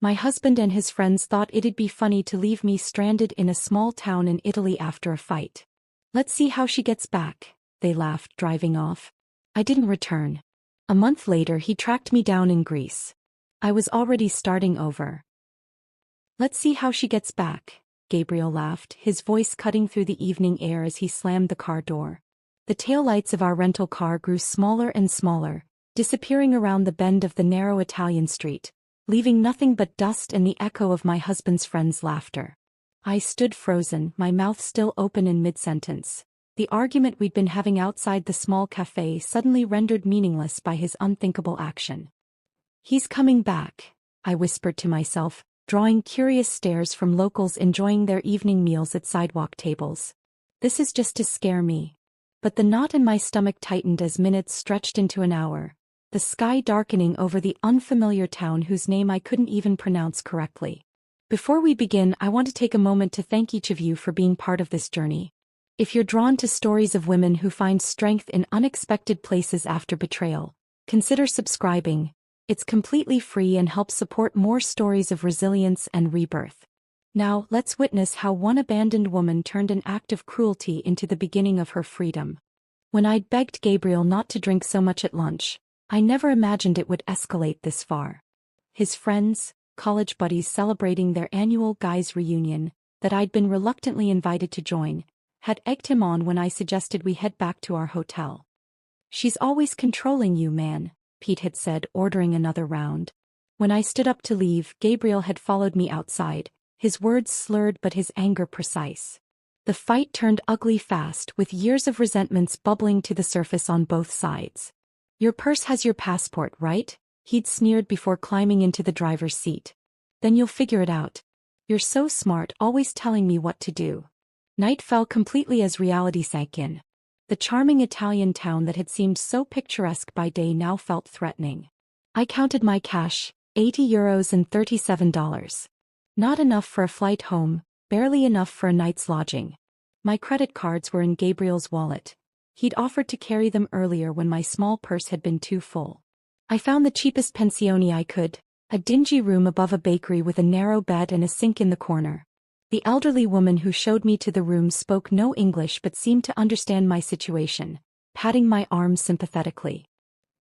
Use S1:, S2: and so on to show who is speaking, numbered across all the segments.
S1: My husband and his friends thought it'd be funny to leave me stranded in a small town in Italy after a fight. Let's see how she gets back, they laughed, driving off. I didn't return. A month later he tracked me down in Greece. I was already starting over. Let's see how she gets back, Gabriel laughed, his voice cutting through the evening air as he slammed the car door. The taillights of our rental car grew smaller and smaller, disappearing around the bend of the narrow Italian street, leaving nothing but dust and the echo of my husband's friends' laughter. I stood frozen, my mouth still open in mid-sentence. The argument we'd been having outside the small cafe suddenly rendered meaningless by his unthinkable action. He's coming back, I whispered to myself, drawing curious stares from locals enjoying their evening meals at sidewalk tables. This is just to scare me. But the knot in my stomach tightened as minutes stretched into an hour, the sky darkening over the unfamiliar town whose name I couldn't even pronounce correctly. Before we begin, I want to take a moment to thank each of you for being part of this journey. If you're drawn to stories of women who find strength in unexpected places after betrayal, consider subscribing. It's completely free and helps support more stories of resilience and rebirth. Now, let's witness how one abandoned woman turned an act of cruelty into the beginning of her freedom. When I'd begged Gabriel not to drink so much at lunch, I never imagined it would escalate this far. His friends, college buddies celebrating their annual guys' reunion, that I'd been reluctantly invited to join, had egged him on when I suggested we head back to our hotel. She's always controlling you, man, Pete had said, ordering another round. When I stood up to leave, Gabriel had followed me outside, his words slurred but his anger precise. The fight turned ugly fast, with years of resentments bubbling to the surface on both sides. Your purse has your passport, right? He'd sneered before climbing into the driver's seat. Then you'll figure it out. You're so smart, always telling me what to do. Night fell completely as reality sank in. The charming Italian town that had seemed so picturesque by day now felt threatening. I counted my cash, €80 and $37. Not enough for a flight home, barely enough for a night's lodging. My credit cards were in Gabriel's wallet. He'd offered to carry them earlier when my small purse had been too full. I found the cheapest pensione I could, a dingy room above a bakery with a narrow bed and a sink in the corner. The elderly woman who showed me to the room spoke no English but seemed to understand my situation, patting my arm sympathetically.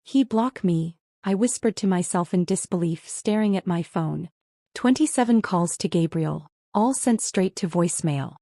S1: He blocked me, I whispered to myself in disbelief, staring at my phone. 27 calls to Gabriel, all sent straight to voicemail.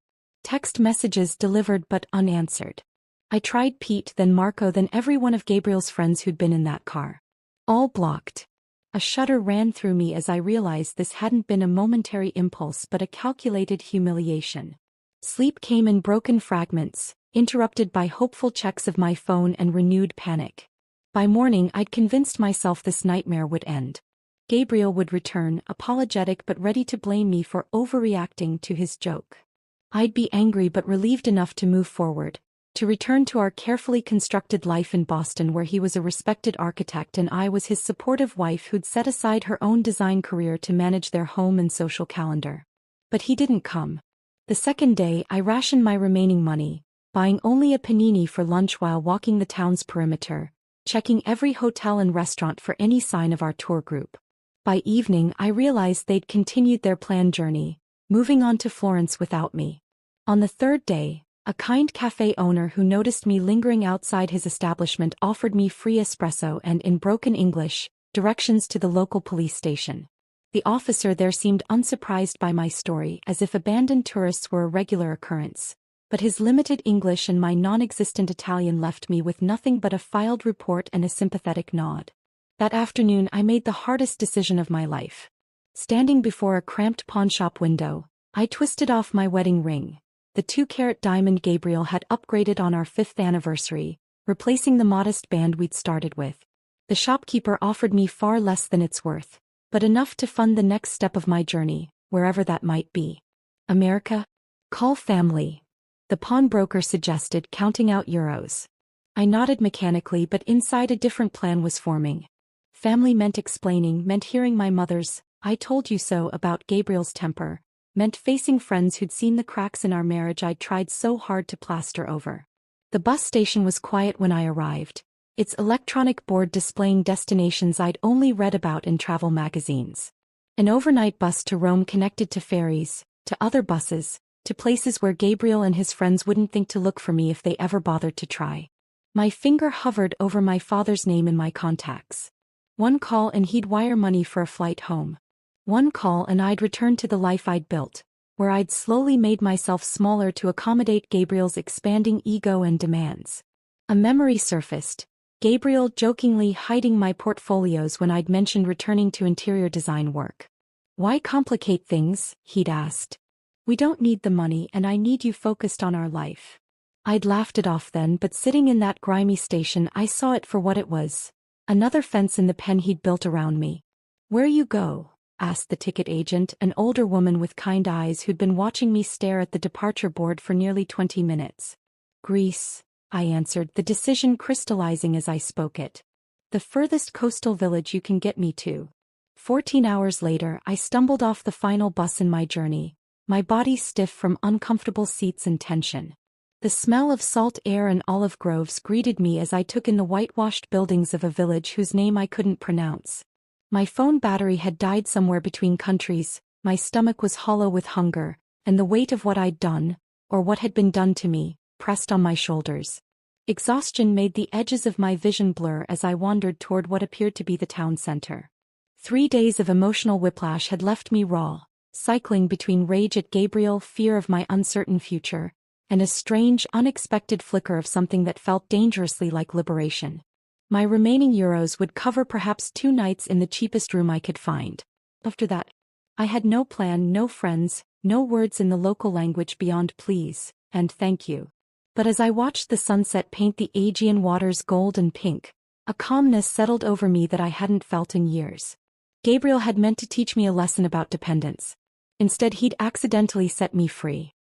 S1: Text messages delivered but unanswered. I tried Pete, then Marco, then every one of Gabriel's friends who'd been in that car. All blocked. A shudder ran through me as I realized this hadn't been a momentary impulse but a calculated humiliation. Sleep came in broken fragments, interrupted by hopeful checks of my phone and renewed panic. By morning I'd convinced myself this nightmare would end. Gabriel would return, apologetic but ready to blame me for overreacting to his joke. I'd be angry but relieved enough to move forward, to return to our carefully constructed life in Boston where he was a respected architect and I was his supportive wife who'd set aside her own design career to manage their home and social calendar. But he didn't come. The second day I rationed my remaining money, buying only a panini for lunch while walking the town's perimeter, checking every hotel and restaurant for any sign of our tour group. By evening I realized they'd continued their planned journey, moving on to Florence without me. On the third day, a kind cafe owner who noticed me lingering outside his establishment offered me free espresso and, in broken English, directions to the local police station. The officer there seemed unsurprised by my story, as if abandoned tourists were a regular occurrence, but his limited English and my non-existent Italian left me with nothing but a filed report and a sympathetic nod. That afternoon I made the hardest decision of my life. Standing before a cramped pawnshop window, I twisted off my wedding ring, the 2-carat diamond Gabriel had upgraded on our 5th anniversary, replacing the modest band we'd started with. The shopkeeper offered me far less than it's worth, but enough to fund the next step of my journey, wherever that might be. America? Call family. The pawnbroker suggested, counting out euros. I nodded mechanically, but inside a different plan was forming. Family meant explaining, meant hearing my mother's "I told you so" about Gabriel's temper, meant facing friends who'd seen the cracks in our marriage I'd tried so hard to plaster over. The bus station was quiet when I arrived, its electronic board displaying destinations I'd only read about in travel magazines. An overnight bus to Rome connected to ferries, to other buses, to places where Gabriel and his friends wouldn't think to look for me if they ever bothered to try. My finger hovered over my father's name in my contacts. One call and he'd wire money for a flight home. One call and I'd return to the life I'd built, where I'd slowly made myself smaller to accommodate Gabriel's expanding ego and demands. A memory surfaced, Gabriel jokingly hiding my portfolios when I'd mentioned returning to interior design work. "Why complicate things?" he'd asked. "We don't need the money and I need you focused on our life." I'd laughed it off then, but sitting in that grimy station I saw it for what it was. Another fence in the pen he'd built around me. "Where you go?" asked the ticket agent, an older woman with kind eyes who'd been watching me stare at the departure board for nearly 20 minutes. "Greece," I answered, the decision crystallizing as I spoke it. "The furthest coastal village you can get me to." 14 hours later, I stumbled off the final bus in my journey, my body stiff from uncomfortable seats and tension. The smell of salt air and olive groves greeted me as I took in the whitewashed buildings of a village whose name I couldn't pronounce. My phone battery had died somewhere between countries, my stomach was hollow with hunger, and the weight of what I'd done, or what had been done to me, pressed on my shoulders. Exhaustion made the edges of my vision blur as I wandered toward what appeared to be the town center. 3 days of emotional whiplash had left me raw, cycling between rage at Gabriel, fear of my uncertain future, and a strange, unexpected flicker of something that felt dangerously like liberation. My remaining euros would cover perhaps 2 nights in the cheapest room I could find. After that, I had no plan, no friends, no words in the local language beyond please and thank you. But as I watched the sunset paint the Aegean waters gold and pink, a calmness settled over me that I hadn't felt in years. Gabriel had meant to teach me a lesson about dependence. Instead, he'd accidentally set me free.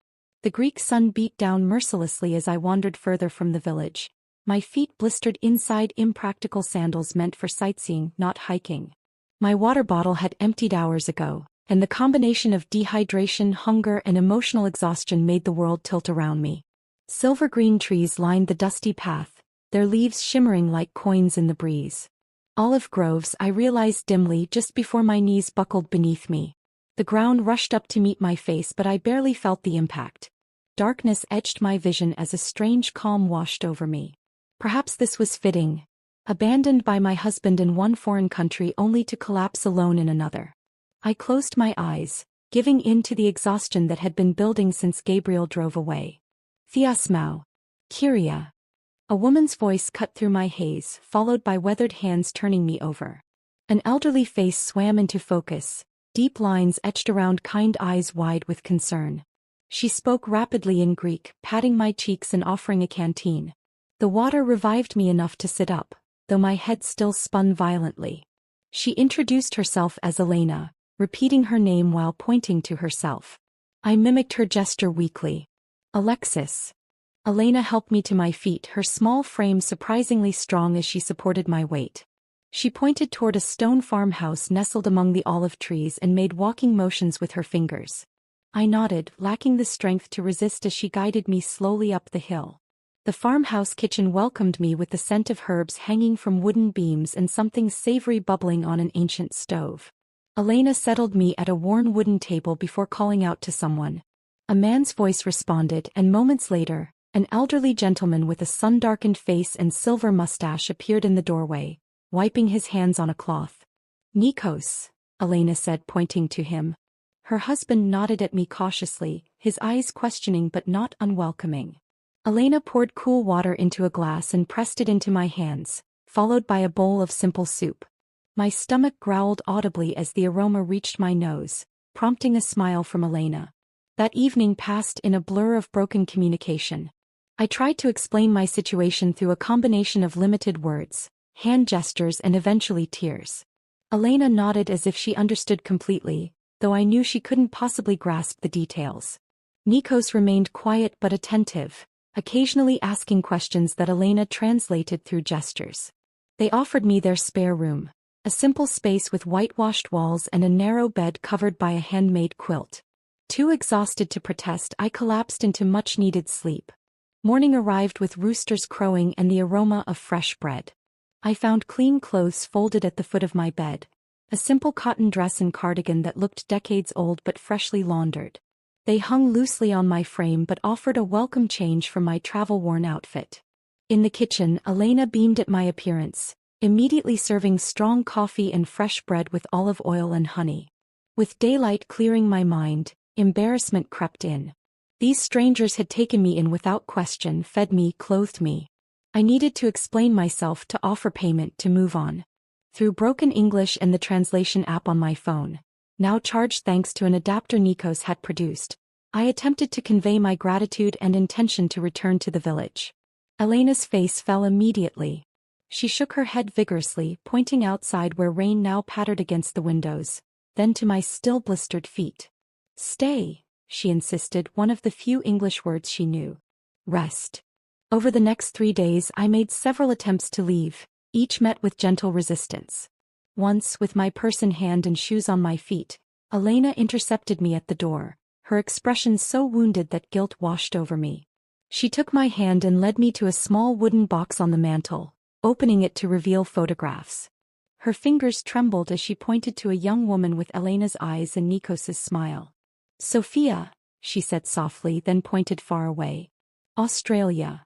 S1: The Greek sun beat down mercilessly as I wandered further from the village. My feet blistered inside impractical sandals meant for sightseeing, not hiking. My water bottle had emptied hours ago, and the combination of dehydration, hunger, and emotional exhaustion made the world tilt around me. Silver-green trees lined the dusty path, their leaves shimmering like coins in the breeze. Olive groves, I realized dimly just before my knees buckled beneath me. The ground rushed up to meet my face, but I barely felt the impact. Darkness edged my vision as a strange calm washed over me. Perhaps this was fitting. Abandoned by my husband in one foreign country only to collapse alone in another. I closed my eyes, giving in to the exhaustion that had been building since Gabriel drove away. "Thiasmou. Kyria." A woman's voice cut through my haze, followed by weathered hands turning me over. An elderly face swam into focus, deep lines etched around kind eyes wide with concern. She spoke rapidly in Greek, patting my cheeks and offering a canteen. The water revived me enough to sit up, though my head still spun violently. She introduced herself as Elena, repeating her name while pointing to herself. I mimicked her gesture weakly. "Alexis." Elena helped me to my feet, her small frame surprisingly strong as she supported my weight. She pointed toward a stone farmhouse nestled among the olive trees and made walking motions with her fingers. I nodded, lacking the strength to resist as she guided me slowly up the hill. The farmhouse kitchen welcomed me with the scent of herbs hanging from wooden beams and something savory bubbling on an ancient stove. Elena settled me at a worn wooden table before calling out to someone. A man's voice responded, and moments later, an elderly gentleman with a sun-darkened face and silver mustache appeared in the doorway, wiping his hands on a cloth. "Nikos," Elena said, pointing to him. Her husband nodded at me cautiously, his eyes questioning but not unwelcoming. Elena poured cool water into a glass and pressed it into my hands, followed by a bowl of simple soup. My stomach growled audibly as the aroma reached my nose, prompting a smile from Elena. That evening passed in a blur of broken communication. I tried to explain my situation through a combination of limited words, hand gestures, and eventually tears. Elena nodded as if she understood completely, though I knew she couldn't possibly grasp the details. Nikos remained quiet but attentive, occasionally asking questions that Elena translated through gestures. They offered me their spare room, a simple space with whitewashed walls and a narrow bed covered by a handmade quilt. Too exhausted to protest, I collapsed into much-needed sleep. Morning arrived with roosters crowing and the aroma of fresh bread. I found clean clothes folded at the foot of my bed, A simple cotton dress and cardigan that looked decades old but freshly laundered. They hung loosely on my frame but offered a welcome change from my travel-worn outfit. In the kitchen, Elena beamed at my appearance, immediately serving strong coffee and fresh bread with olive oil and honey. With daylight clearing my mind, embarrassment crept in. These strangers had taken me in without question, fed me, clothed me. I needed to explain myself, to offer payment, to move on. Through broken English and the translation app on my phone, now charged thanks to an adapter Nikos had produced, I attempted to convey my gratitude and intention to return to the village. Elena's face fell immediately. She shook her head vigorously, pointing outside where rain now pattered against the windows, then to my still blistered feet. "Stay," she insisted, one of the few English words she knew. "Rest." Over the next 3 days I made several attempts to leave, each met with gentle resistance. Once, with my purse in hand and shoes on my feet, Elena intercepted me at the door, her expression so wounded that guilt washed over me. She took my hand and led me to a small wooden box on the mantel, opening it to reveal photographs. Her fingers trembled as she pointed to a young woman with Elena's eyes and Nikos's smile. "Sophia," she said softly, then pointed far away. "Australia."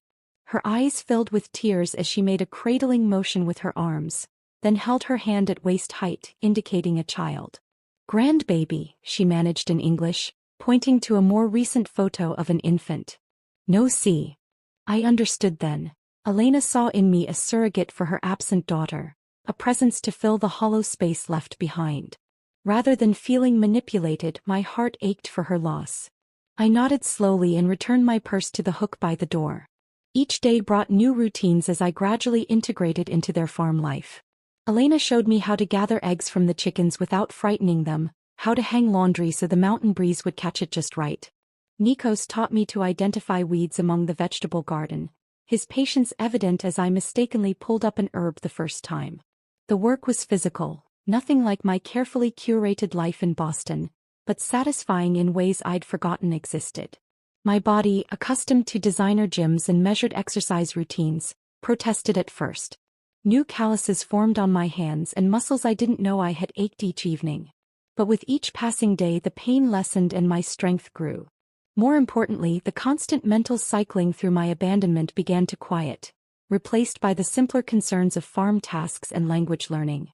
S1: Her eyes filled with tears as she made a cradling motion with her arms, then held her hand at waist height, indicating a child. "Grandbaby," she managed in English, pointing to a more recent photo of an infant. "No, see." I understood then. Elena saw in me a surrogate for her absent daughter, a presence to fill the hollow space left behind. Rather than feeling manipulated, my heart ached for her loss. I nodded slowly and returned my purse to the hook by the door. Each day brought new routines as I gradually integrated into their farm life. Elena showed me how to gather eggs from the chickens without frightening them, how to hang laundry so the mountain breeze would catch it just right. Nikos taught me to identify weeds among the vegetable garden, his patience evident as I mistakenly pulled up an herb the first time. The work was physical, nothing like my carefully curated life in Boston, but satisfying in ways I'd forgotten existed. My body, accustomed to designer gyms and measured exercise routines, protested at first. New calluses formed on my hands and muscles I didn't know I had ached each evening. But with each passing day the pain lessened and my strength grew. More importantly, the constant mental cycling through my abandonment began to quiet, replaced by the simpler concerns of farm tasks and language learning.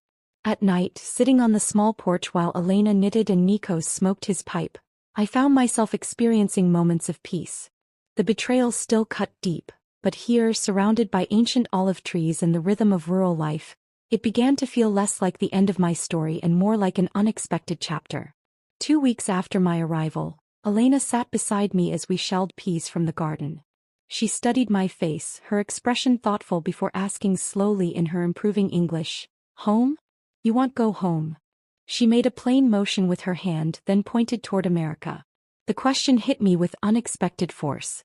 S1: At night, sitting on the small porch while Elena knitted and Nikos smoked his pipe, I found myself experiencing moments of peace. The betrayal still cut deep, but here, surrounded by ancient olive trees and the rhythm of rural life, it began to feel less like the end of my story and more like an unexpected chapter. 2 weeks after my arrival, Elena sat beside me as we shelled peas from the garden. She studied my face, her expression thoughtful before asking slowly in her improving English, "Home? You want go home?" She made a plain motion with her hand, then pointed toward America. The question hit me with unexpected force.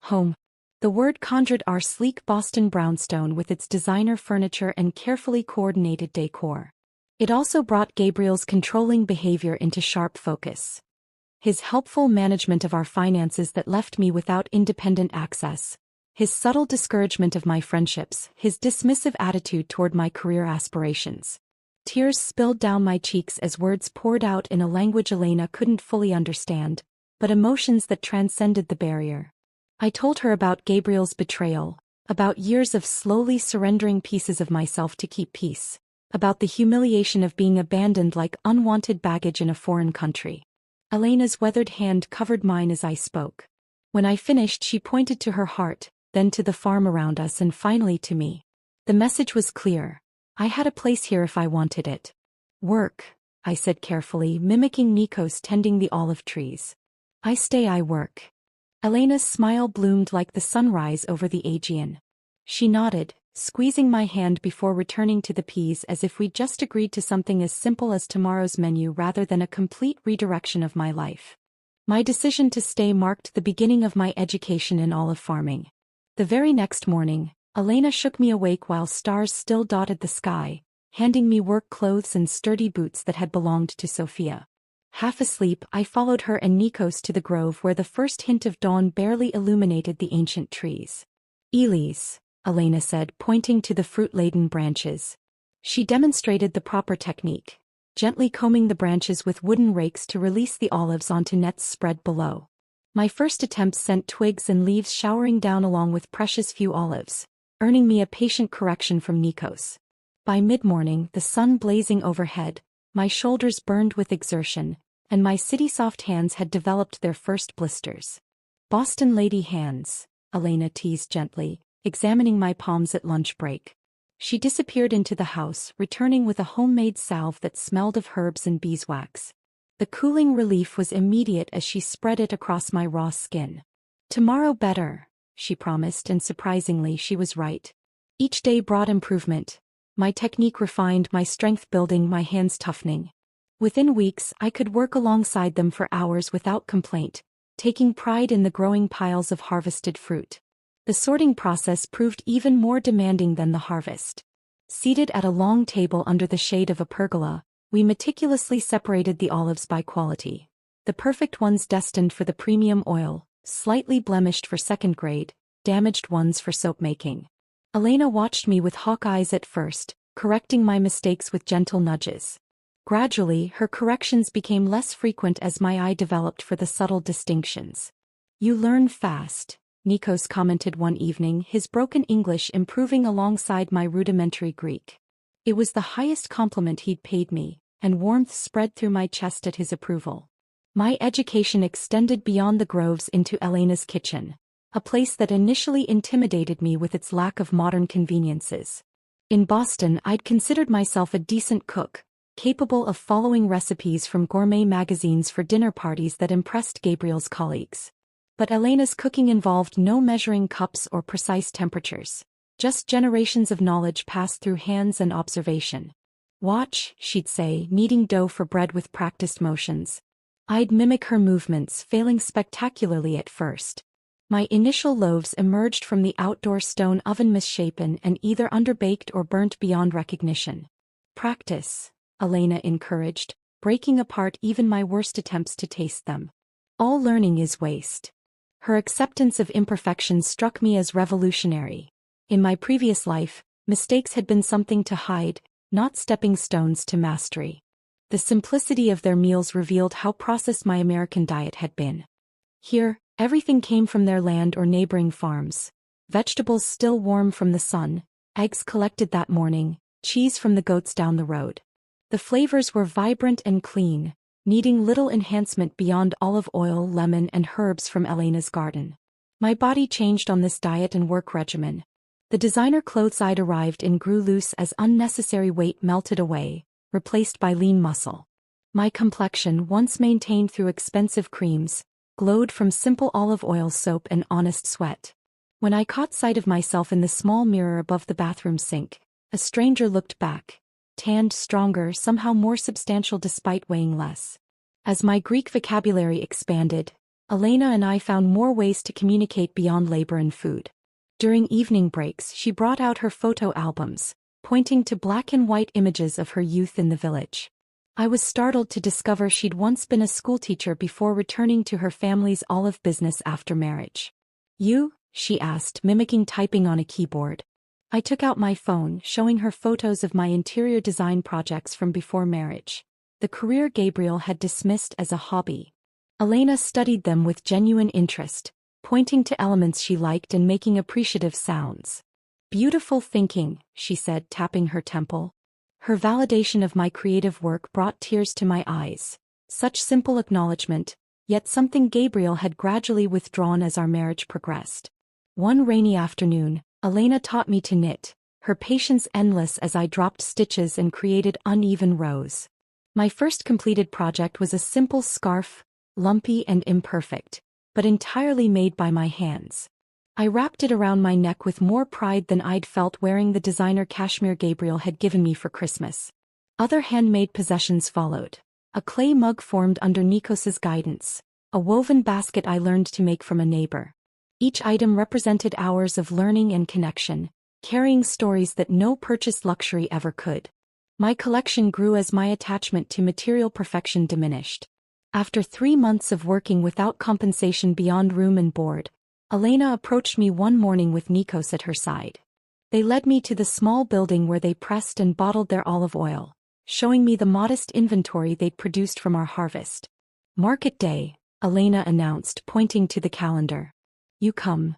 S1: Home. The word conjured our sleek Boston brownstone with its designer furniture and carefully coordinated decor. It also brought Gabriel's controlling behavior into sharp focus. His helpful management of our finances that left me without independent access. His subtle discouragement of my friendships, his dismissive attitude toward my career aspirations. Tears spilled down my cheeks as words poured out in a language Elena couldn't fully understand, but emotions that transcended the barrier. I told her about Gabriel's betrayal, about years of slowly surrendering pieces of myself to keep peace, about the humiliation of being abandoned like unwanted baggage in a foreign country. Elena's weathered hand covered mine as I spoke. When I finished, she pointed to her heart, then to the farm around us and finally to me. The message was clear. I had a place here if I wanted it. "Work," I said carefully, mimicking Nikos tending the olive trees. "I stay, I work." Elena's smile bloomed like the sunrise over the Aegean. She nodded, squeezing my hand before returning to the peas as if we'd just agreed to something as simple as tomorrow's menu rather than a complete redirection of my life. My decision to stay marked the beginning of my education in olive farming. The very next morning, Elena shook me awake while stars still dotted the sky, handing me work clothes and sturdy boots that had belonged to Sophia. Half asleep, I followed her and Nikos to the grove where the first hint of dawn barely illuminated the ancient trees. "Elis," Elena said, pointing to the fruit-laden branches. She demonstrated the proper technique. gently combing the branches with wooden rakes to release the olives onto nets spread below. My first attempts sent twigs and leaves showering down along with precious few olives, earning me a patient correction from Nikos. By mid-morning, the sun blazing overhead, my shoulders burned with exertion, and my city-soft hands had developed their first blisters. "Boston lady hands," Elena teased gently, examining my palms at lunch break. She disappeared into the house, returning with a homemade salve that smelled of herbs and beeswax. The cooling relief was immediate as she spread it across my raw skin. "Tomorrow better," she promised, and surprisingly she was right. Each day brought improvement. My technique refined, my strength building, my hands toughening. Within weeks, I could work alongside them for hours without complaint, taking pride in the growing piles of harvested fruit. The sorting process proved even more demanding than the harvest. Seated at a long table under the shade of a pergola, we meticulously separated the olives by quality. The perfect ones destined for the premium oil, slightly blemished for second grade, damaged ones for soap making. Elena watched me with hawk eyes at first, correcting my mistakes with gentle nudges. Gradually, her corrections became less frequent as my eye developed for the subtle distinctions. "You learn fast," Nikos commented one evening, his broken English improving alongside my rudimentary Greek. It was the highest compliment he'd paid me, and warmth spread through my chest at his approval. My education extended beyond the groves into Elena's kitchen, a place that initially intimidated me with its lack of modern conveniences. In Boston, I'd considered myself a decent cook, capable of following recipes from gourmet magazines for dinner parties that impressed Gabriel's colleagues. But Elena's cooking involved no measuring cups or precise temperatures, just generations of knowledge passed through hands and observation. "Watch," she'd say, kneading dough for bread with practiced motions. I'd mimic her movements, failing spectacularly at first. My initial loaves emerged from the outdoor stone oven misshapen and either underbaked or burnt beyond recognition. "Practice," Elena encouraged, breaking apart even my worst attempts to taste them. "All learning is waste." Her acceptance of imperfection struck me as revolutionary. In my previous life, mistakes had been something to hide, not stepping stones to mastery. The simplicity of their meals revealed how processed my American diet had been. Here, everything came from their land or neighboring farms. Vegetables still warm from the sun, eggs collected that morning, cheese from the goats down the road. The flavors were vibrant and clean, needing little enhancement beyond olive oil, lemon, and herbs from Elena's garden. My body changed on this diet and work regimen. The designer clothes I'd arrived in grew loose as unnecessary weight melted away, replaced by lean muscle. My complexion, once maintained through expensive creams, glowed from simple olive oil soap and honest sweat. When I caught sight of myself in the small mirror above the bathroom sink, a stranger looked back, tanned, stronger, somehow more substantial despite weighing less. As my Greek vocabulary expanded, Elena and I found more ways to communicate beyond labor and food. During evening breaks, she brought out her photo albums, pointing to black and white images of her youth in the village. I was startled to discover she'd once been a schoolteacher before returning to her family's olive business after marriage. "You?" she asked, mimicking typing on a keyboard. I took out my phone, showing her photos of my interior design projects from before marriage. The career Gabriel had dismissed as a hobby. Elena studied them with genuine interest, pointing to elements she liked and making appreciative sounds. "Beautiful thinking," she said, tapping her temple. Her validation of my creative work brought tears to my eyes. Such simple acknowledgement, yet something Gabriel had gradually withdrawn as our marriage progressed. One rainy afternoon, Elena taught me to knit, her patience endless as I dropped stitches and created uneven rows. My first completed project was a simple scarf, lumpy and imperfect, but entirely made by my hands. I wrapped it around my neck with more pride than I'd felt wearing the designer cashmere Gabriel had given me for Christmas. Other handmade possessions followed. A clay mug formed under Nikos's guidance, a woven basket I learned to make from a neighbor. Each item represented hours of learning and connection, carrying stories that no purchased luxury ever could. My collection grew as my attachment to material perfection diminished. After 3 months of working without compensation beyond room and board, Elena approached me one morning with Nikos at her side. They led me to the small building where they pressed and bottled their olive oil, showing me the modest inventory they'd produced from our harvest. "Market day," Elena announced, pointing to the calendar. "You come."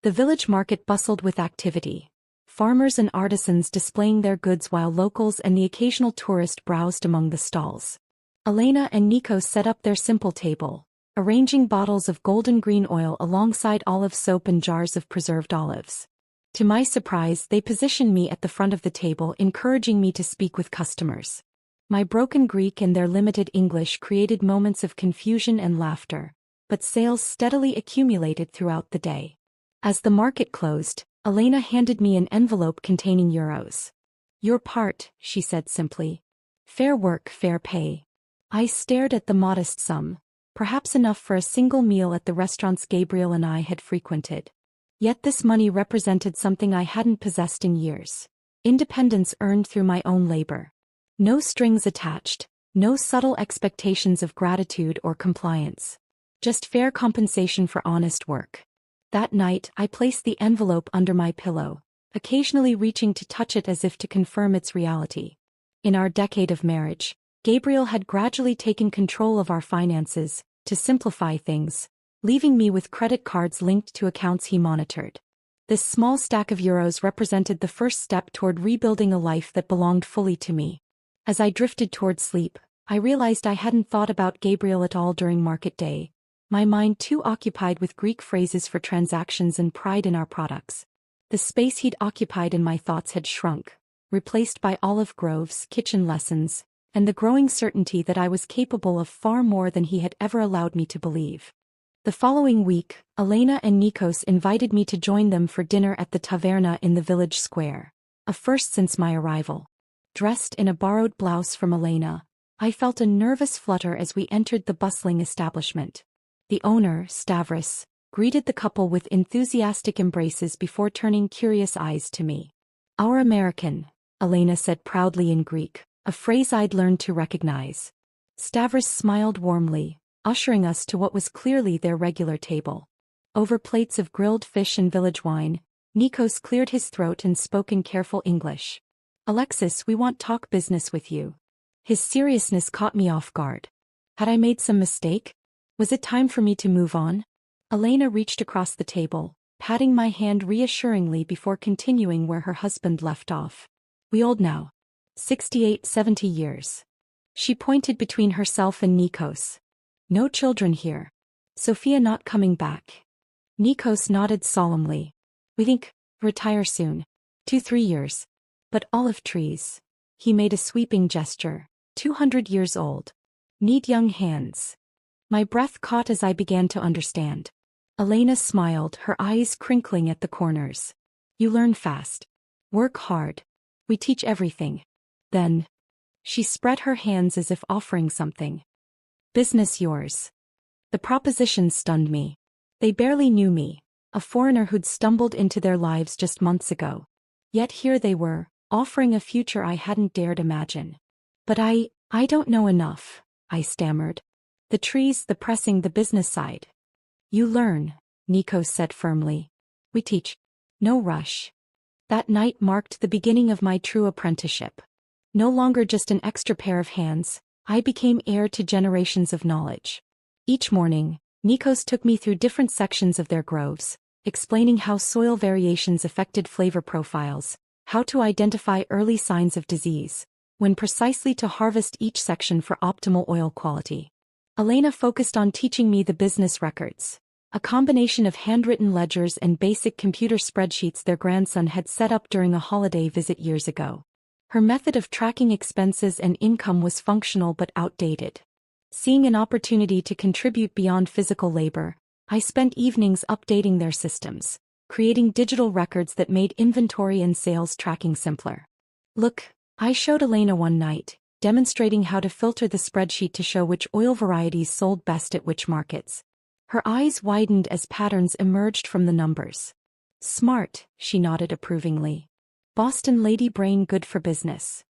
S1: The village market bustled with activity. Farmers and artisans displaying their goods while locals and the occasional tourist browsed among the stalls. Elena and Nikos set up their simple table, arranging bottles of golden green oil alongside olive soap and jars of preserved olives. To my surprise, they positioned me at the front of the table, encouraging me to speak with customers. My broken Greek and their limited English created moments of confusion and laughter, but sales steadily accumulated throughout the day. As the market closed, Elena handed me an envelope containing euros. "Your part," she said simply. "Fair work, fair pay." I stared at the modest sum, perhaps enough for a single meal at the restaurants Gabriel and I had frequented. Yet this money represented something I hadn't possessed in years. Independence earned through my own labor. No strings attached, no subtle expectations of gratitude or compliance. Just fair compensation for honest work. That night, I placed the envelope under my pillow, occasionally reaching to touch it as if to confirm its reality. In our decade of marriage, Gabriel had gradually taken control of our finances, to simplify things, leaving me with credit cards linked to accounts he monitored. This small stack of euros represented the first step toward rebuilding a life that belonged fully to me. As I drifted toward sleep, I realized I hadn't thought about Gabriel at all during market day, my mind too occupied with Greek phrases for transactions and pride in our products. The space he'd occupied in my thoughts had shrunk, replaced by olive groves, kitchen lessons, and the growing certainty that I was capable of far more than he had ever allowed me to believe. The following week, Elena and Nikos invited me to join them for dinner at the taverna in the village square, a first since my arrival. Dressed in a borrowed blouse from Elena, I felt a nervous flutter as we entered the bustling establishment. The owner, Stavros, greeted the couple with enthusiastic embraces before turning curious eyes to me. "Our American," Elena said proudly in Greek, a phrase I'd learned to recognize. Stavros smiled warmly, ushering us to what was clearly their regular table. Over plates of grilled fish and village wine, Nikos cleared his throat and spoke in careful English. "Alexis, we want talk business with you." His seriousness caught me off guard. Had I made some mistake? Was it time for me to move on? Elena reached across the table, patting my hand reassuringly before continuing where her husband left off. "We old now. 68, 70 years. She pointed between herself and Nikos. "No children here. Sophia not coming back." Nikos nodded solemnly. "We think, retire soon. 2-3 years. But olive trees." He made a sweeping gesture. 200 years old. "Need young hands." My breath caught as I began to understand. Elena smiled, her eyes crinkling at the corners. "You learn fast. Work hard. We teach everything." Then, she spread her hands as if offering something. "Business yours." The proposition stunned me. They barely knew me, a foreigner who'd stumbled into their lives just months ago. Yet here they were, offering a future I hadn't dared imagine. "But I don't know enough," I stammered. "The trees, the pressing, the business side." "You learn," Nikos said firmly. "We teach. No rush." That night marked the beginning of my true apprenticeship. No longer just an extra pair of hands, I became heir to generations of knowledge. Each morning, Nikos took me through different sections of their groves, explaining how soil variations affected flavor profiles, how to identify early signs of disease, when precisely to harvest each section for optimal oil quality. Elena focused on teaching me the business records, a combination of handwritten ledgers and basic computer spreadsheets their grandson had set up during a holiday visit years ago. Her method of tracking expenses and income was functional but outdated. Seeing an opportunity to contribute beyond physical labor, I spent evenings updating their systems, creating digital records that made inventory and sales tracking simpler. "Look," I showed Elena one night, demonstrating how to filter the spreadsheet to show which oil varieties sold best at which markets. Her eyes widened as patterns emerged from the numbers. "Smart," she nodded approvingly. "Boston lady brain good for business."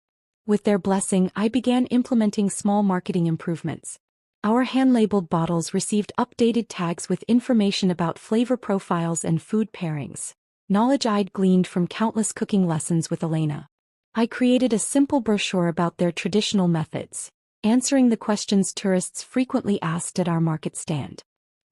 S1: With their blessing, I began implementing small marketing improvements. Our hand-labeled bottles received updated tags with information about flavor profiles and food pairings, knowledge I'd gleaned from countless cooking lessons with Elena. I created a simple brochure about their traditional methods, answering the questions tourists frequently asked at our market stand.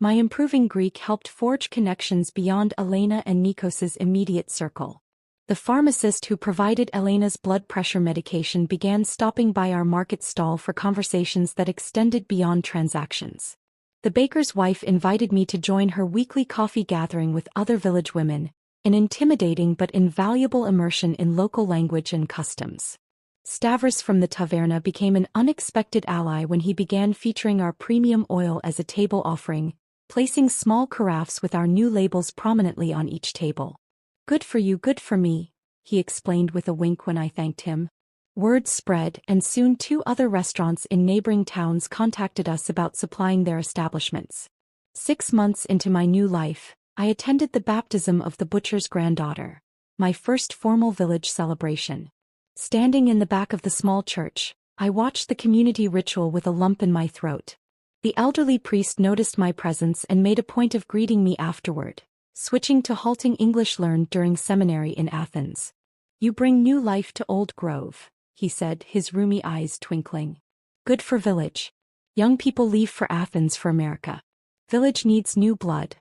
S1: My improving Greek helped forge connections beyond Elena and Nikos's immediate circle. The pharmacist who provided Elena's blood pressure medication began stopping by our market stall for conversations that extended beyond transactions. The baker's wife invited me to join her weekly coffee gathering with other village women, an intimidating but invaluable immersion in local language and customs. Stavros from the taverna became an unexpected ally when he began featuring our premium oil as a table offering, placing small carafes with our new labels prominently on each table. "Good for you, good for me," he explained with a wink when I thanked him. Word spread, and soon 2 other restaurants in neighboring towns contacted us about supplying their establishments. 6 months into my new life, I attended the baptism of the butcher's granddaughter, my first formal village celebration. Standing in the back of the small church, I watched the community ritual with a lump in my throat. The elderly priest noticed my presence and made a point of greeting me afterward, switching to halting English learned during seminary in Athens. "You bring new life to Old Grove," he said, his rheumy eyes twinkling. "Good for village. Young people leave for Athens for America. Village needs new blood."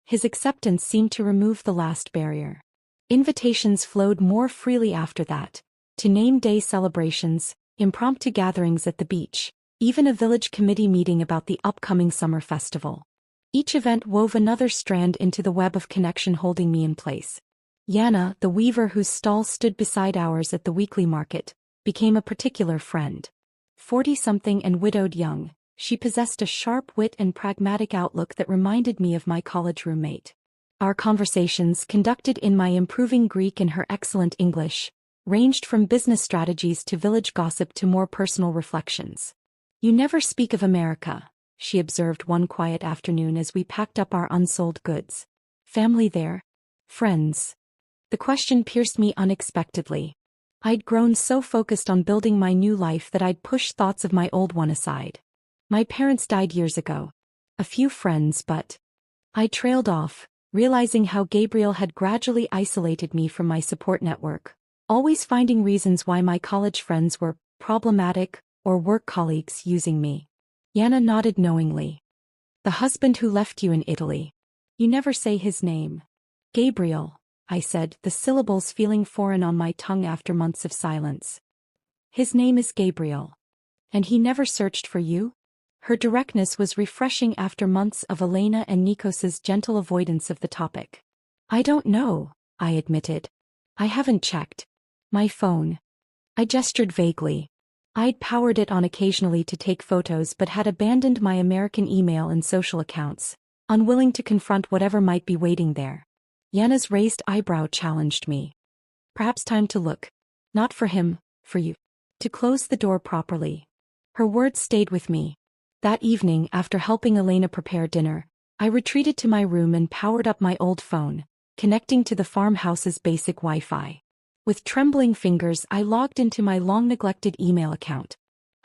S1: His acceptance seemed to remove the last barrier. Invitations flowed more freely after that, to name day celebrations, impromptu gatherings at the beach, even a village committee meeting about the upcoming summer festival. Each event wove another strand into the web of connection holding me in place. Yana, the weaver whose stall stood beside ours at the weekly market, became a particular friend. 40-something and widowed young, she possessed a sharp wit and pragmatic outlook that reminded me of my college roommate. Our conversations, conducted in my improving Greek and her excellent English, ranged from business strategies to village gossip to more personal reflections. "You never speak of America," she observed one quiet afternoon as we packed up our unsold goods. "Family there? Friends?" The question pierced me unexpectedly. I'd grown so focused on building my new life that I'd pushed thoughts of my old one aside. "My parents died years ago. A few friends, but..." I trailed off, realizing how Gabriel had gradually isolated me from my support network, always finding reasons why my college friends were problematic, or work colleagues using me. Yana nodded knowingly. "The husband who left you in Italy. You never say his name." "Gabriel," I said, the syllables feeling foreign on my tongue after months of silence. "His name is Gabriel. And he never searched for you?" Her directness was refreshing after months of Elena and Nikos's gentle avoidance of the topic. "I don't know," I admitted. "I haven't checked my phone." I gestured vaguely. I'd powered it on occasionally to take photos but had abandoned my American email and social accounts, unwilling to confront whatever might be waiting there. Yana's raised eyebrow challenged me. "Perhaps time to look. Not for him, for you. To close the door properly." Her words stayed with me. That evening, after helping Elena prepare dinner, I retreated to my room and powered up my old phone, connecting to the farmhouse's basic Wi-Fi. With trembling fingers, I logged into my long-neglected email account.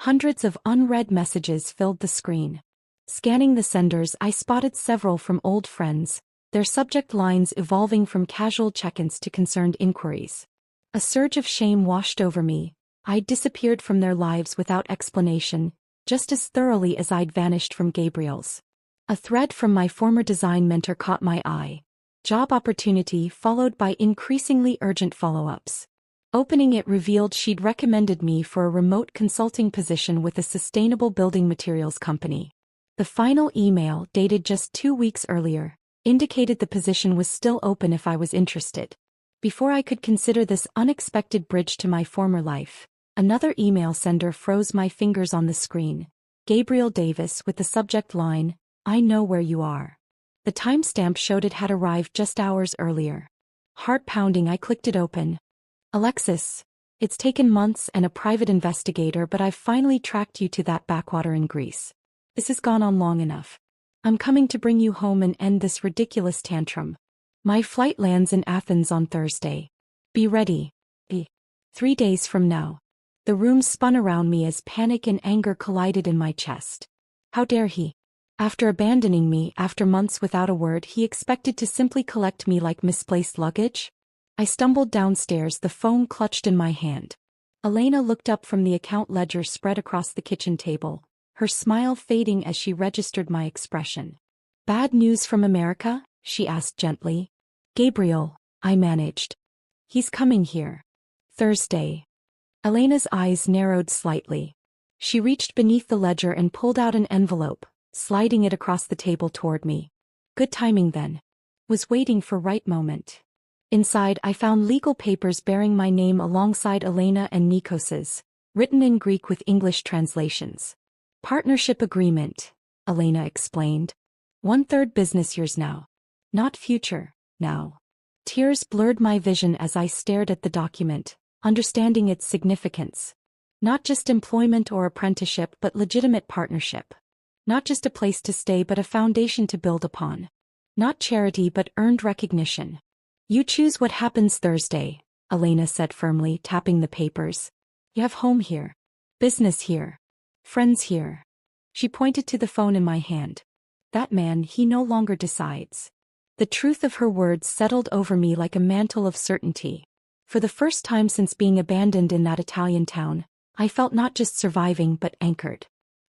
S1: Hundreds of unread messages filled the screen. Scanning the senders, I spotted several from old friends, their subject lines evolving from casual check-ins to concerned inquiries. A surge of shame washed over me. I'd disappeared from their lives without explanation, just as thoroughly as I'd vanished from Gabriel's. A thread from my former design mentor caught my eye. Job opportunity followed by increasingly urgent follow-ups. Opening it revealed she'd recommended me for a remote consulting position with a sustainable building materials company. The final email, dated just 2 weeks earlier, indicated the position was still open if I was interested. Before I could consider this unexpected bridge to my former life, another email sender froze my fingers on the screen. Gabriel Davis with the subject line, "I know where you are." The timestamp showed it had arrived just hours earlier. Heart pounding, I clicked it open. "Alexis, it's taken months and a private investigator, but I've finally tracked you to that backwater in Greece. This has gone on long enough. I'm coming to bring you home and end this ridiculous tantrum. My flight lands in Athens on Thursday. Be ready. 3 days from now." The room spun around me as panic and anger collided in my chest. How dare he? After abandoning me, after months without a word, he expected to simply collect me like misplaced luggage? I stumbled downstairs, the phone clutched in my hand. Elena looked up from the account ledger spread across the kitchen table, her smile fading as she registered my expression. Bad news from America? She asked gently. Gabriel, I managed. He's coming here. Thursday. Elena's eyes narrowed slightly. She reached beneath the ledger and pulled out an envelope, sliding it across the table toward me. Good timing then. Was waiting for right moment. Inside I found legal papers bearing my name alongside Elena and Nikos's, written in Greek with English translations. Partnership agreement, Elena explained. 1/3 business years now. Not future, now. Tears blurred my vision as I stared at the document, understanding its significance. Not just employment or apprenticeship but legitimate partnership. Not just a place to stay but a foundation to build upon. Not charity but earned recognition. You choose what happens Thursday, Elena said firmly, tapping the papers. You have home here. Business here. Friends here. She pointed to the phone in my hand. That man, he no longer decides. The truth of her words settled over me like a mantle of certainty. For the first time since being abandoned in that Italian town, I felt not just surviving but anchored.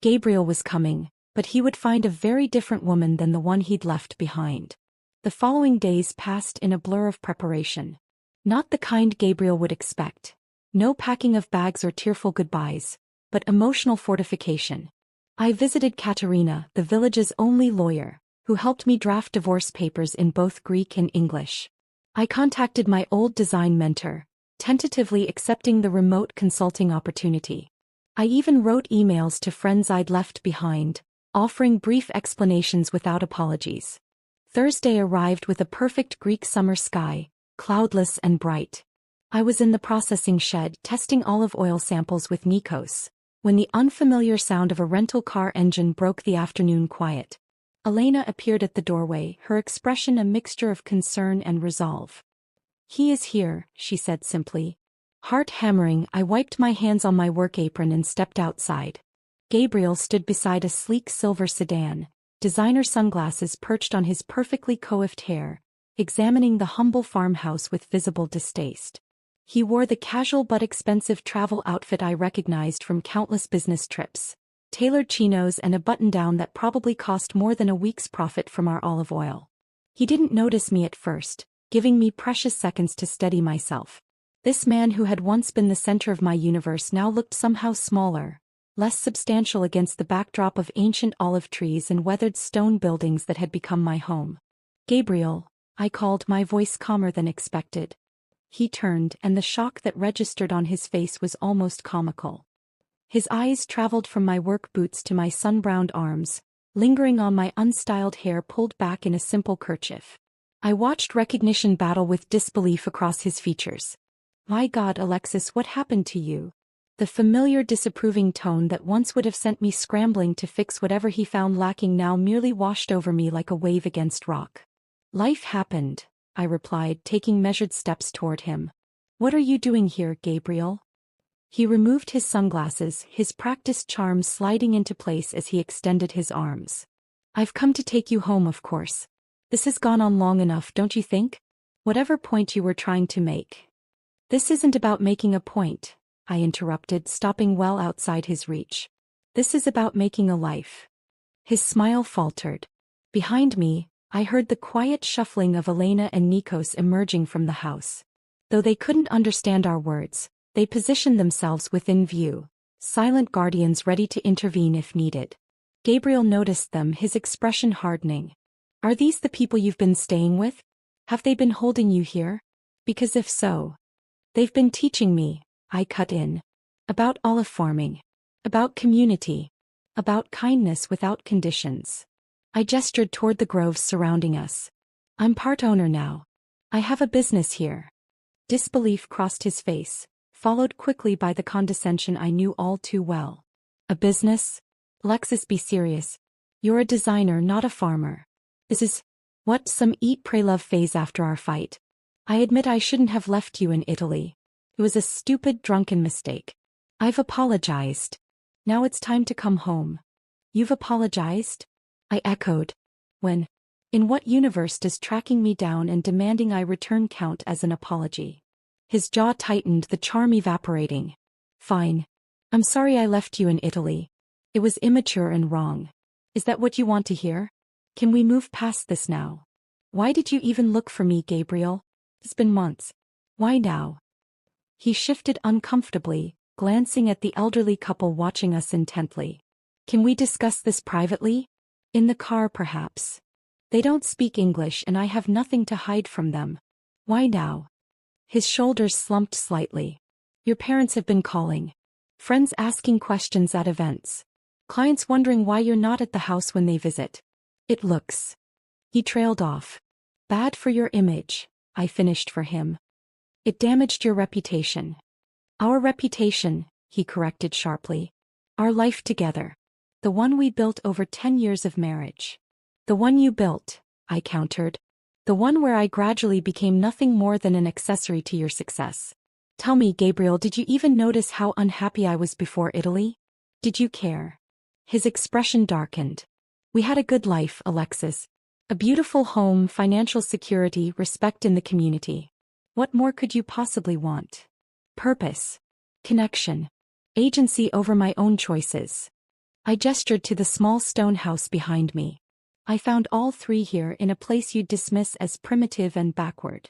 S1: Gabriel was coming, but he would find a very different woman than the one he'd left behind. The following days passed in a blur of preparation. Not the kind Gabriel would expect. No packing of bags or tearful goodbyes, but emotional fortification. I visited Katerina, the village's only lawyer, who helped me draft divorce papers in both Greek and English. I contacted my old design mentor, tentatively accepting the remote consulting opportunity. I even wrote emails to friends I'd left behind, offering brief explanations without apologies. Thursday arrived with a perfect Greek summer sky, cloudless and bright. I was in the processing shed testing olive oil samples with Nikos, when the unfamiliar sound of a rental car engine broke the afternoon quiet. Elena appeared at the doorway, her expression a mixture of concern and resolve. He is here, she said simply. Heart hammering, I wiped my hands on my work apron and stepped outside. Gabriel stood beside a sleek silver sedan, designer sunglasses perched on his perfectly coiffed hair, examining the humble farmhouse with visible distaste. He wore the casual but expensive travel outfit I recognized from countless business trips. Tailored chinos and a button-down that probably cost more than a week's profit from our olive oil. He didn't notice me at first, giving me precious seconds to steady myself. This man who had once been the center of my universe now looked somehow smaller, less substantial against the backdrop of ancient olive trees and weathered stone buildings that had become my home. Gabriel, I called, my voice calmer than expected. He turned, and the shock that registered on his face was almost comical. His eyes traveled from my work boots to my sun-browned arms, lingering on my unstyled hair pulled back in a simple kerchief. I watched recognition battle with disbelief across his features. My God, Alexis, what happened to you? The familiar disapproving tone that once would have sent me scrambling to fix whatever he found lacking now merely washed over me like a wave against rock. Life happened, I replied, taking measured steps toward him. What are you doing here, Gabriel? He removed his sunglasses, his practiced charm sliding into place as he extended his arms. I've come to take you home, of course. This has gone on long enough, don't you think? Whatever point you were trying to make. This isn't about making a point, I interrupted, stopping well outside his reach. This is about making a life. His smile faltered. Behind me, I heard the quiet shuffling of Elena and Nikos emerging from the house. Though they couldn't understand our words, they positioned themselves within view, silent guardians ready to intervene if needed. Gabriel noticed them, his expression hardening. Are these the people you've been staying with? Have they been holding you here? Because if so, they've been teaching me, I cut in. About olive farming. About community. About kindness without conditions. I gestured toward the groves surrounding us. I'm part owner now. I have a business here. Disbelief crossed his face, followed quickly by the condescension I knew all too well. A business? Alexis, be serious. You're a designer, not a farmer. This is, what, some eat pray love phase after our fight? I admit I shouldn't have left you in Italy. It was a stupid, drunken mistake. I've apologized. Now it's time to come home. You've apologized? I echoed. When? In what universe does tracking me down and demanding I return count as an apology? His jaw tightened, the charm evaporating. Fine. I'm sorry I left you in Italy. It was immature and wrong. Is that what you want to hear? Can we move past this now? Why did you even look for me, Gabriel? It's been months. Why now? He shifted uncomfortably, glancing at the elderly couple watching us intently. Can we discuss this privately? In the car, perhaps. They don't speak English and I have nothing to hide from them. Why now? His shoulders slumped slightly. Your parents have been calling. Friends asking questions at events. Clients wondering why you're not at the house when they visit. It looks. He trailed off. Bad for your image, I finished for him. It damaged your reputation. Our reputation, he corrected sharply. Our life together. The one we built over 10 years of marriage. The one you built, I countered. The one where I gradually became nothing more than an accessory to your success. Tell me, Gabriel, did you even notice how unhappy I was before Italy? Did you care? His expression darkened. We had a good life, Alexis. A beautiful home, financial security, respect in the community. What more could you possibly want? Purpose. Connection. Agency over my own choices. I gestured to the small stone house behind me. I found all three here in a place you'd dismiss as primitive and backward.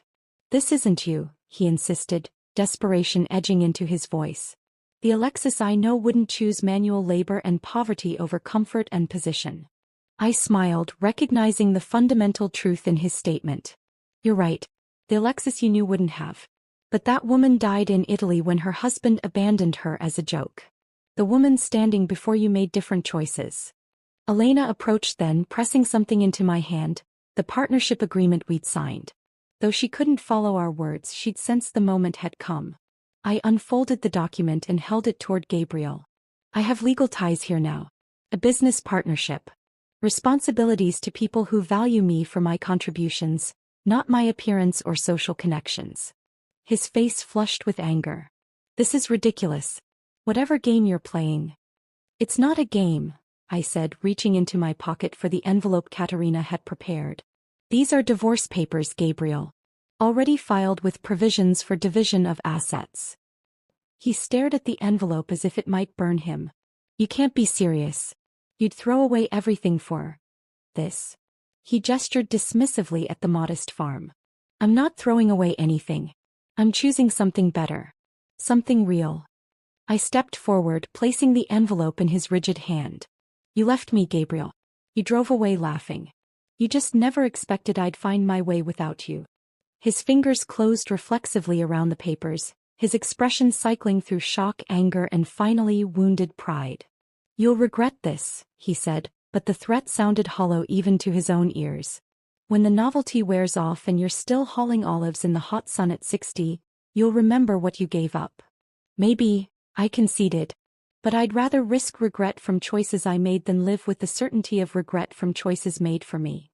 S1: This isn't you, he insisted, desperation edging into his voice. The Alexis I know wouldn't choose manual labor and poverty over comfort and position. I smiled, recognizing the fundamental truth in his statement. You're right. The Alexis you knew wouldn't have. But that woman died in Italy when her husband abandoned her as a joke. The woman standing before you made different choices. Elena approached then, pressing something into my hand, the partnership agreement we'd signed. Though she couldn't follow our words, she'd sensed the moment had come. I unfolded the document and held it toward Gabriel. I have legal ties here now. A business partnership. Responsibilities to people who value me for my contributions, not my appearance or social connections. His face flushed with anger. This is ridiculous. Whatever game you're playing. It's not a game, I said, reaching into my pocket for the envelope Katerina had prepared. These are divorce papers, Gabriel. Already filed with provisions for division of assets. He stared at the envelope as if it might burn him. You can't be serious. You'd throw away everything for this. He gestured dismissively at the modest farm. I'm not throwing away anything. I'm choosing something better. Something real. I stepped forward, placing the envelope in his rigid hand. You left me, Gabriel. You drove away laughing. You just never expected I'd find my way without you. His fingers closed reflexively around the papers, his expression cycling through shock, anger, and finally wounded pride. You'll regret this, he said, but the threat sounded hollow even to his own ears. When the novelty wears off and you're still hauling olives in the hot sun at 60, you'll remember what you gave up. Maybe, I conceded. But I'd rather risk regret from choices I made than live with the certainty of regret from choices made for me.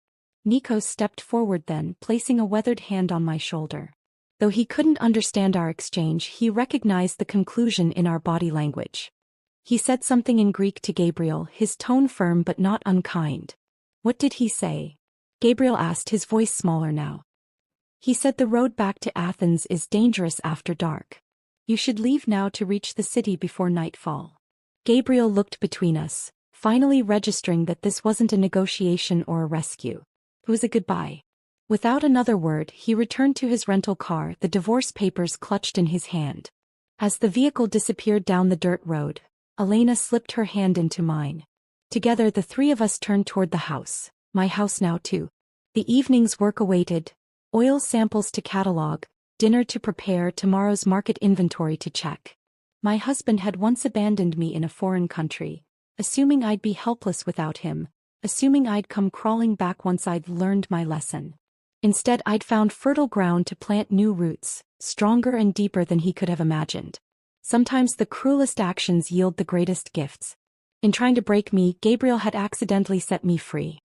S1: Nikos stepped forward then, placing a weathered hand on my shoulder. Though he couldn't understand our exchange, he recognized the conclusion in our body language. He said something in Greek to Gabriel, his tone firm but not unkind. What did he say? Gabriel asked, his voice smaller now. He said the road back to Athens is dangerous after dark. You should leave now to reach the city before nightfall. Gabriel looked between us, finally registering that this wasn't a negotiation or a rescue. It was a goodbye. Without another word, he returned to his rental car, the divorce papers clutched in his hand. As the vehicle disappeared down the dirt road, Elena slipped her hand into mine. Together the three of us turned toward the house, my house now too. The evening's work awaited, oil samples to catalog, dinner to prepare, tomorrow's market inventory to check. My husband had once abandoned me in a foreign country, assuming I'd be helpless without him, assuming I'd come crawling back once I'd learned my lesson. Instead, I'd found fertile ground to plant new roots, stronger and deeper than he could have imagined. Sometimes the cruelest actions yield the greatest gifts. In trying to break me, Gabriel had accidentally set me free.